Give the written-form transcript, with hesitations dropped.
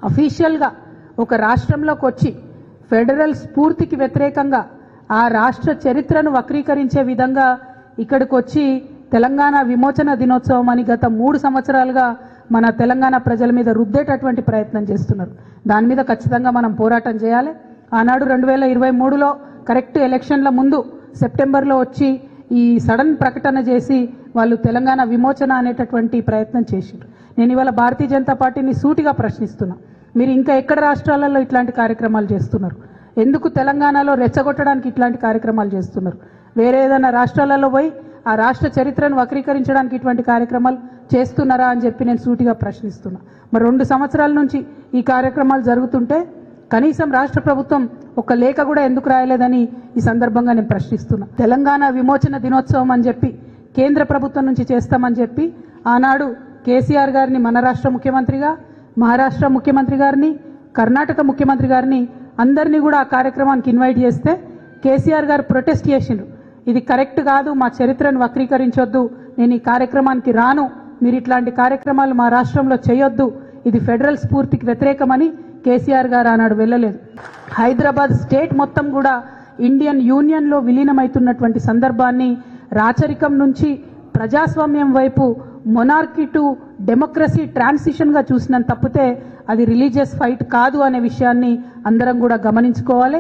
అఫీషియల్గా ఒక రాష్ట్రంలోకి వచ్చి ఫెడరల్ స్ఫూర్తికి వ్యతిరేకంగా ఆ రాష్ట్ర చరిత్రను వక్రీకరించే విధంగా ఇక్కడికి వచ్చి తెలంగాణ విమోచన దినోత్సవం అని గత 3 సంవత్సరాలుగా మన తెలంగాణ ప్రజల మీద రుద్దేటటువంటి ప్రయత్నం చేస్తున్నారు. దాని మీద ఖచ్చితంగా మనం పోరాటం చేయాలి. ఆనాడు 2023లో కరెక్ట్ ఎలక్షన్ల ముందు సెప్టెంబర్లో వచ్చి ఈ సడన్ ప్రకటన చేసి వాళ్ళు తెలంగాణ విమోచన అనేటటువంటి ప్రయత్నం చేశారు. నేను ఇవాళ భారతీయ జనతా పార్టీని సూటిగా ప్రశ్నిస్తున్నా, మీరు ఇంకా ఎక్కడ రాష్ట్రాలలో ఇట్లాంటి కార్యక్రమాలు చేస్తున్నారు? ఎందుకు తెలంగాణలో రెచ్చగొట్టడానికి ఇట్లాంటి కార్యక్రమాలు చేస్తున్నారు? వేరే ఏదైనా రాష్ట్రాలలో పోయి ఆ రాష్ట్ర చరిత్రను వక్రీకరించడానికి ఇటువంటి కార్యక్రమాలు చేస్తున్నారా అని చెప్పి నేను సూటిగా ప్రశ్నిస్తున్నా. మరి 2 సంవత్సరాల నుంచి ఈ కార్యక్రమాలు జరుగుతుంటే కనీసం రాష్ట్ర ప్రభుత్వం ఒక లేఖ కూడా ఎందుకు రాయలేదని ఈ సందర్భంగా నేను ప్రశ్నిస్తున్నా. తెలంగాణ విమోచన దినోత్సవం అని చెప్పి కేంద్ర ప్రభుత్వం నుంచి చేస్తామని చెప్పి ఆనాడు కేసీఆర్ గారిని మన రాష్ట్ర ముఖ్యమంత్రిగా, మహారాష్ట్ర ముఖ్యమంత్రి గారిని, కర్ణాటక ముఖ్యమంత్రి గారిని అందరినీ కూడా ఆ కార్యక్రమానికి ఇన్వైట్ చేస్తే కేసీఆర్ గారు ప్రొటెస్ట్ చేసిండ్రు. ఇది కరెక్ట్ కాదు, మా చరిత్రను వక్రీకరించొద్దు, నేను ఈ కార్యక్రమానికి రాను, మీరు ఇట్లాంటి కార్యక్రమాలు మా రాష్ట్రంలో చేయొద్దు, ఇది ఫెడరల్ స్ఫూర్తికి వ్యతిరేకమని కేసీఆర్ గారు ఆనాడు వెళ్ళలేదు. హైదరాబాద్ స్టేట్ మొత్తం కూడా ఇండియన్ యూనియన్లో విలీనమవుతున్నటువంటి సందర్భాన్ని రాచరికం నుంచి ప్రజాస్వామ్యం వైపు మొనార్కీ టు డెమోక్రసీ ట్రాన్సిషన్గా చూసినంత తప్పితే అది రిలీజియస్ ఫైట్ కాదు అనే విషయాన్ని అందరం కూడా గమనించుకోవాలి.